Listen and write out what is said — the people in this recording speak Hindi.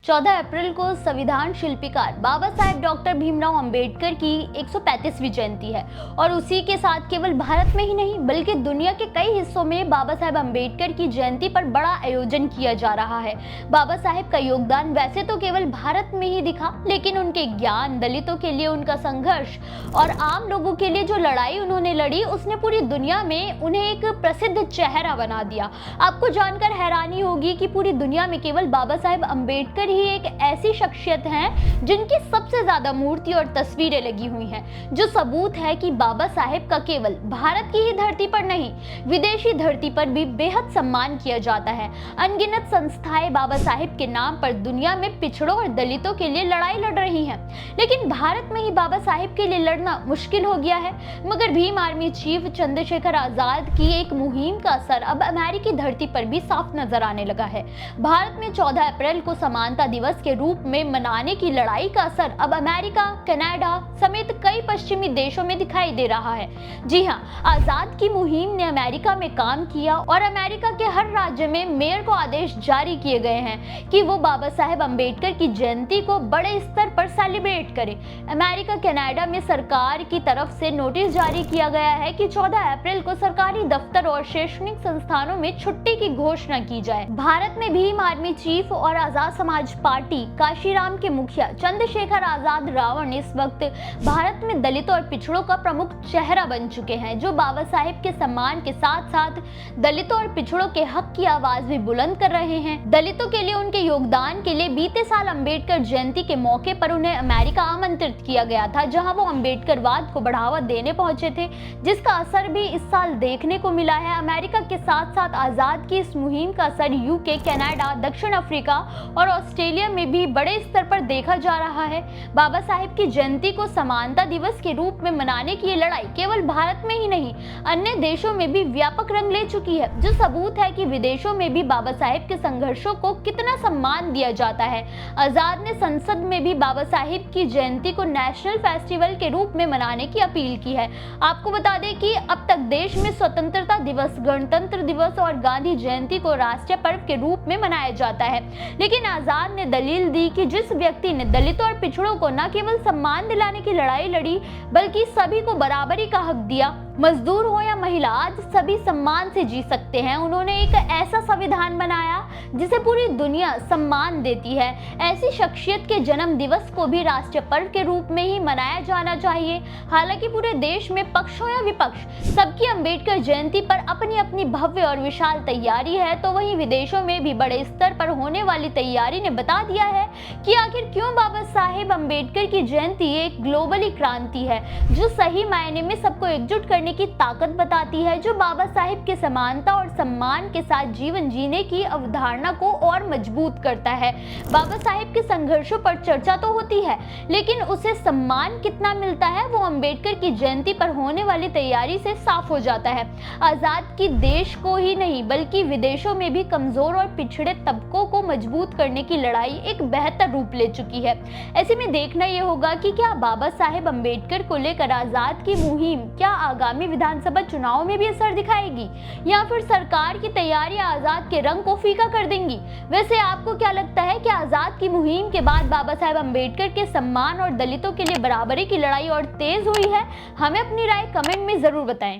14 अप्रैल को संविधान शिल्पीकार बाबा साहेब डॉक्टर भीमराव अंबेडकर की 135वीं जयंती है और उसी के साथ केवल भारत में ही नहीं बल्कि दुनिया के कई हिस्सों में बाबा साहेब अंबेडकर की जयंती पर बड़ा आयोजन किया जा रहा है। बाबा साहेब का योगदान वैसे तो केवल भारत में ही दिखा, लेकिन उनके ज्ञान, दलितों के लिए उनका संघर्ष और आम लोगों के लिए जो लड़ाई उन्होंने लड़ी, उसने पूरी दुनिया में उन्हें एक प्रसिद्ध चेहरा बना दिया। आपको जानकर हैरानी होगी कि पूरी दुनिया में केवल बाबा साहेब अंबेडकर ही एक ऐसी शख्सियत हैं जिनकी सबसे ज्यादा मूर्ति और तस्वीरें लगी हुई हैं, जो सबूत है कि बाबा साहेब का केवल भारत की ही धरती पर नहीं, विदेशी धरती पर भी बेहद सम्मान किया जाता है। अनगिनत संस्थाएं बाबा साहेब के नाम पर दुनिया में पिछड़ों और दलितों के लिए लड़ाई लड़ रही हैं, लेकिन भारत में ही बाबा साहेब के लिए लड़ना मुश्किल हो गया है। मगर भीम आर्मी चीफ चंद्रशेखर आजाद की एक मुहिम का असर अब अमेरिकी धरती पर भी साफ नजर आने लगा है। भारत में 14 अप्रैल को समानता दिवस के रूप में मनाने की लड़ाई का असर अब अमेरिका, कनाडा समेत कई पश्चिमी देशों में दिखाई दे रहा है। जी हां, आजाद की मुहिम ने अमेरिका में काम किया और अमेरिका के हर राज्य में मेयर को आदेश जारी किए गए हैं कि वो बाबा साहेब अंबेडकर की जयंती को बड़े स्तर पर सेलिब्रेट करें। अमेरिका, कनाडा में सरकार की तरफ से नोटिस जारी किया गया है कि 14 अप्रैल को सरकारी दफ्तर और शैक्षणिक संस्थानों में छुट्टी की घोषणा की जाए। भारत में भीम आर्मी चीफ और आजाद समाज पार्टी काशीराम के मुखिया चंद्रशेखर आजाद रावण इस वक्त भारत में दलितों और पिछड़ों का प्रमुख चेहरा बन चुके हैं, जो बाबा साहेब के सम्मान के साथ साथ दलितों और पिछड़ों के हक की आवाज भी बुलंद कर रहे हैं। दलितों के लिए उनके योगदान के लिए बीते साल अंबेडकर जयंती के मौके पर उन्हें अमेरिका आमंत्रित किया गया था, जहां वो अंबेडकरवाद को बढ़ावा देने पहुंचे थे, जिसका असर भी इस साल देखने को मिला है। अमेरिका के साथ साथ आजाद की इस मुहिम का असर यूके, कनाडा, दक्षिण अफ्रीका और ऑस्ट्रेलिया में भी बड़े स्तर पर देखा जा रहा है। बाबा साहेब की जयंती को समानता दिवस के रूप में मनाने की ये लड़ाई केवल भारत में ही नहीं, अन्य देशों में भी व्यापक रंग ले चुकी है, जो सबूत है कि विदेशों में भी बाबा साहेब के संघर्षों को कितना सम्मान दिया जाता है। आजाद ने संसद में भी बाबा साहेब की जयंती को नेशनल फेस्टिवल के रूप में मनाने की अपील की है। आपको बता दें कि अब तक देश में स्वतंत्रता दिवस, गणतंत्र दिवस और गांधी जयंती को राष्ट्रीय पर्व के रूप में मनाया जाता है, लेकिन आजाद ने दलील दी कि जिस व्यक्ति ने दलितों और पिछड़ों को न केवल सम्मान दिलाने की लड़ाई लड़ी बल्कि सभी को बराबरी का हक दिया, मजदूर हो या महिला, आज सभी सम्मान से जी सकते हैं। उन्होंने एक ऐसा संविधान बनाया जिसे पूरी दुनिया सम्मान देती है। ऐसी शख्सियत के जन्म दिवस को भी राष्ट्रीय पर्व के रूप में ही मनाया जाना चाहिए। हालांकि पूरे देश में पक्ष हो या विपक्ष, सबकी अंबेडकर जयंती पर अपनी अपनी भव्य और विशाल तैयारी है, तो वहीं विदेशों में भी बड़े स्तर पर होने वाली तैयारी ने बता दिया है कि आखिर क्यों बाबा साहेब अंबेडकर की जयंती एक ग्लोबली क्रांति है, जो सही मायने में सबको एकजुट करने की ताकत बताती है, जो बाबा साहेब के समानता और सम्मान के साथ जीवन जीने की अवधारणा को और मजबूत करता है। बाबा साहेब के संघर्षों पर चर्चा तो होती है, लेकिन उसे सम्मान कितना मिलता है वो अंबेडकर की जयंती पर होने वाली तैयारी से साफ हो जाता है। आजाद की देश को ही नहीं बल्कि विदेशों में भी कमजोर और पिछड़े तबकों को मजबूत करने की लड़ाई एक बेहतर रूप ले चुकी है। ऐसे में देखना यह होगा कि क्या बाबा साहेब अंबेडकर को लेकर आजाद की मुहिम क्या आगामी विधानसभा चुनाव में भी असर दिखाएगी, या फिर सरकार की तैयारियां आजाद के रंग को फीका कर देंगी। वैसे आपको क्या लगता है कि आजाद की मुहिम के बाद बाबा साहेब अंबेडकर के सम्मान और दलितों के लिए बराबरी की लड़ाई और तेज हुई है? हमें अपनी राय कमेंट में जरूर बताएं।